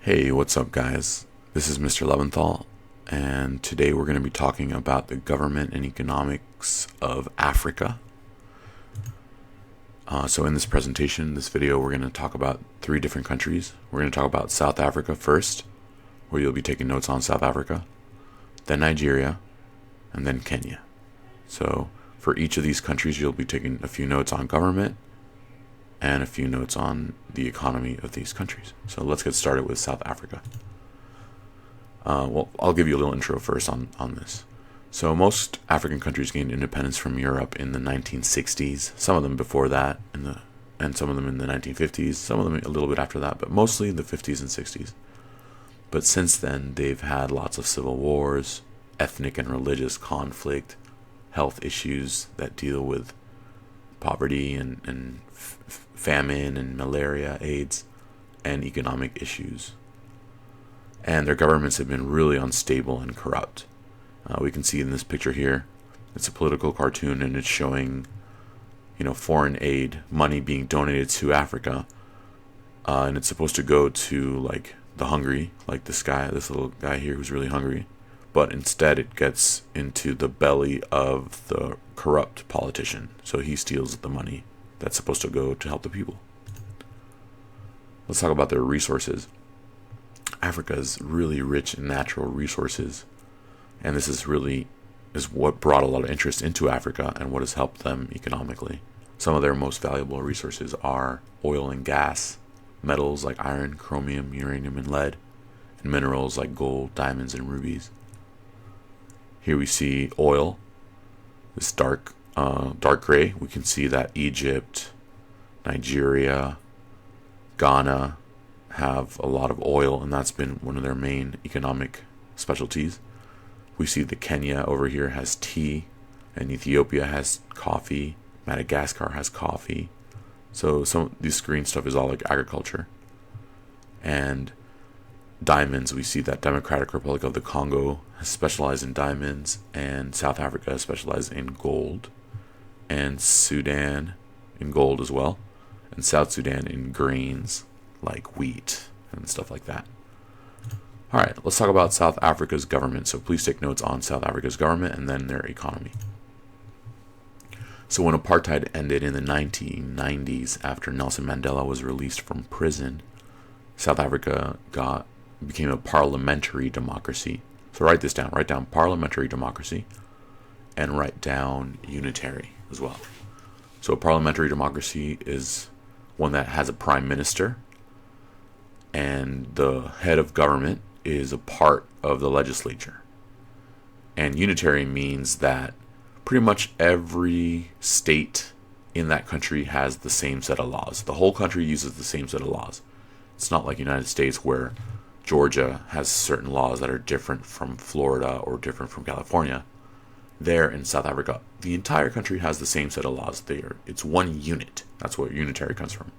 Hey, what's up, guys? This is Mr. Leventhal, and today we're going to be talking about the government and economics of Africa. So, in this presentation, this video, we're going to talk about three different countries. We're going to talk about South Africa first, where you'll be taking notes on South Africa, then Nigeria, and then Kenya. So, for each of these countries, you'll be taking a few notes on government and a few notes on the economy of these countries. So let's get started with South Africa. I'll give you a little intro first on this. So most African countries gained independence from Europe in the 1960s, some of them before that, and some of them in the 1950s, some of them a little bit after that, but mostly the 50s and 60s. But since then, they've had lots of civil wars, ethnic and religious conflict, health issues that deal with poverty and famine and malaria, AIDS, and economic issues. And their governments have been really unstable and corrupt. We can see in this picture here, it's a political cartoon and it's showing, foreign aid, money being donated to Africa. And it's supposed to go to like the hungry, like this little guy here who's really hungry. But instead it gets into the belly of the corrupt politician. So he steals the money that's supposed to go to help the people. Let's talk about their resources. Africa is really rich in natural resources, and this is what brought a lot of interest into Africa and what has helped them economically. Some of their most valuable resources are oil and gas, metals like iron, chromium, uranium, and lead, and minerals like gold, diamonds, and rubies. Here we see oil, this dark gray. We can see that Egypt, Nigeria, Ghana have a lot of oil, and that's been one of their main economic specialties. We see that Kenya over here has tea, and Ethiopia has coffee, Madagascar has coffee. So some of this green stuff is all like agriculture. And diamonds, we see that Democratic Republic of the Congo has specialized in diamonds, and South Africa has specialized in gold, and Sudan in gold as well, and South Sudan in grains like wheat and stuff like that. Alright, let's talk about South Africa's government. So please take notes on South Africa's government and then their economy. So when apartheid ended in the 1990s after Nelson Mandela was released from prison, South Africa became a parliamentary democracy. So write this down. Write down parliamentary democracy and write down unitary as well. So a parliamentary democracy is one that has a prime minister, and the head of government is a part of the legislature. And unitary means that pretty much every state in that country has the same set of laws. The whole country uses the same set of laws. It's not like United States where Georgia has certain laws that are different from Florida or different from California. There in South Africa, the entire country has the same set of laws. It's one unit. That's where unitary comes from.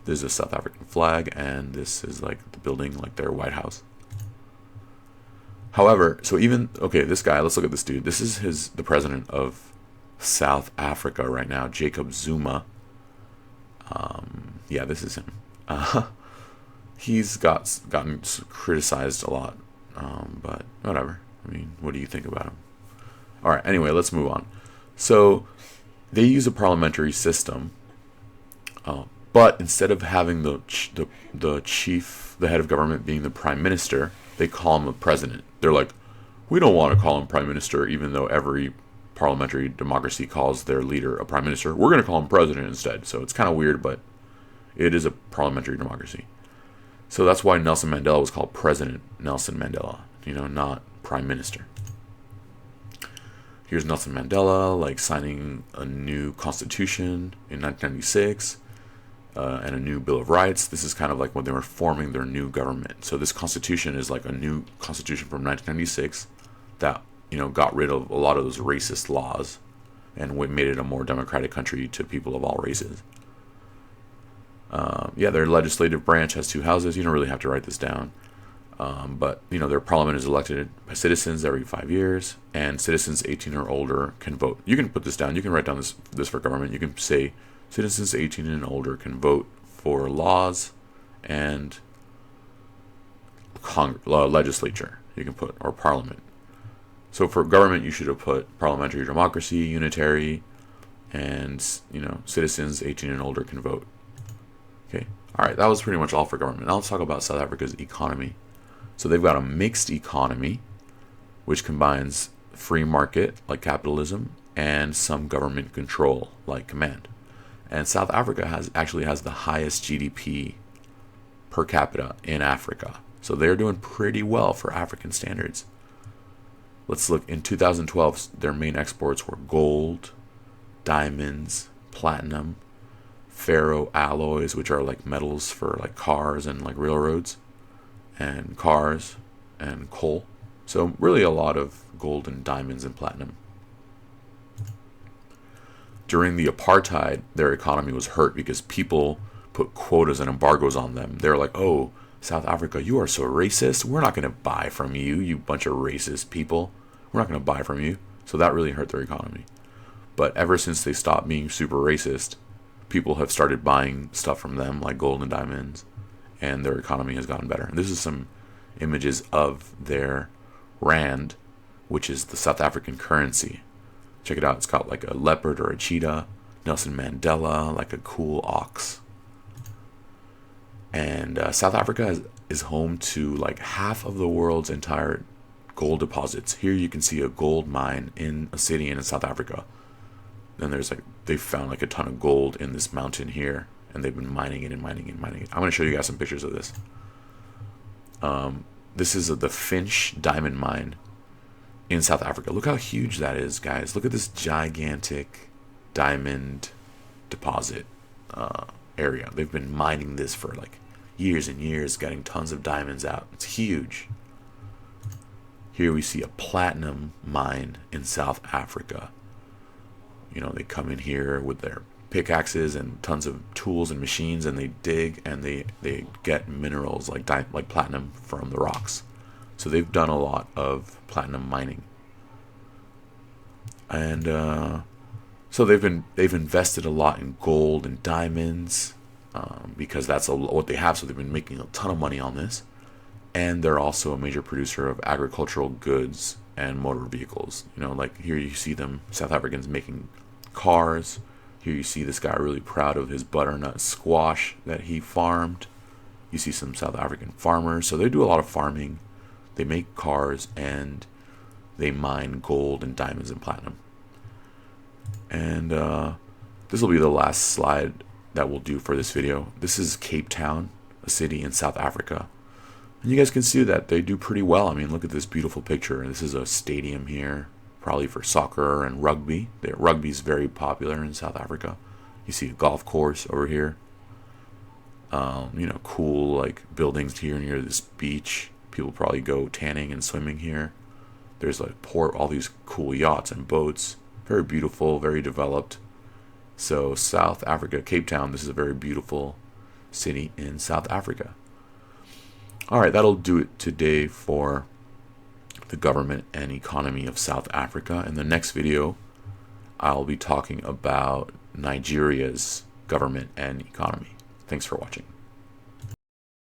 There's a South African flag, and this is like the building, like their White House. However, this guy, let's look at this dude. This is the president of South Africa right now, Jacob Zuma. This is him. He's gotten criticized a lot, but whatever. I mean, what do you think about him? All right. Anyway, let's move on. So they use a parliamentary system, but instead of having the head of government being the prime minister, they call him a president. They're like, we don't want to call him prime minister, even though every parliamentary democracy calls their leader a prime minister. We're going to call him president instead. So it's kind of weird, but it is a parliamentary democracy. So that's why Nelson Mandela was called President Nelson Mandela, not prime minister. Here's Nelson Mandela, signing a new constitution in 1996 and a new Bill of Rights. This is kind of like when they were forming their new government. So this constitution is like a new constitution from 1996 that, got rid of a lot of those racist laws and made it a more democratic country to people of all races. Their legislative branch has two houses. You don't really have to write this down. But their parliament is elected by citizens every 5 years, and citizens 18 or older can vote. You can put this down. You can write down this for government. You can say citizens 18 and older can vote for laws and legislature. You can put, or parliament. So for government, you should have put parliamentary democracy, unitary, and citizens 18 and older can vote. Okay. All right, that was pretty much all for government. Now let's talk about South Africa's economy. So they've got a mixed economy, which combines free market, like capitalism, and some government control, like command. And South Africa actually has the highest GDP per capita in Africa. So they're doing pretty well for African standards. Let's look. In 2012, their main exports were gold, diamonds, platinum, ferro alloys, which are like metals for like cars and like railroads, and cars and coal. So really a lot of gold and diamonds and platinum. During the apartheid, their economy was hurt because people put quotas and embargoes on them. They were like, oh, South Africa, you are so racist. We're not going to buy from you, you bunch of racist people. We're not going to buy from you. So that really hurt their economy. But ever since they stopped being super racist, people have started buying stuff from them, like gold and diamonds, and their economy has gotten better. And this is some images of their rand, which is the South African currency. Check it out. It's got like a leopard or a cheetah, Nelson Mandela, like a cool ox. And South Africa is home to like half of the world's entire gold deposits. Here you can see a gold mine in a city in South Africa. Then there's like, they found like a ton of gold in this mountain here, and they've been mining it and mining it and mining it. I'm going to show you guys some pictures of this. This is the Finch diamond mine in South Africa. Look how huge that is, guys. Look at this gigantic diamond deposit area. They've been mining this for like years and years, getting tons of diamonds out. It's huge. Here we see a platinum mine in South Africa. They come in here with their pickaxes and tons of tools and machines, and they dig and they get minerals like platinum from the rocks. So they've done a lot of platinum mining, and so they've invested a lot in gold and diamonds because that's what they have. So they've been making a ton of money on this, and they're also a major producer of agricultural goods and motor vehicles. Like here you see them, South Africans, making cars. Here you see this guy really proud of his butternut squash that he farmed. You see some South African farmers. So they do a lot of farming. They make cars, and they mine gold and diamonds and platinum. And this will be the last slide that we'll do for this video. This is Cape Town, a city in South Africa. And you guys can see that they do pretty well. I mean, look at this beautiful picture. This is a stadium here, probably for soccer and rugby. Rugby is very popular in South Africa. You see a golf course over here. Cool like buildings here near this beach. People probably go tanning and swimming here. There's like all these cool yachts and boats. Very beautiful, very developed. So South Africa, Cape Town, this is a very beautiful city in South Africa. All right, that'll do it today for the government and economy of South Africa. In the next video, I'll be talking about Nigeria's government and economy. Thanks for watching.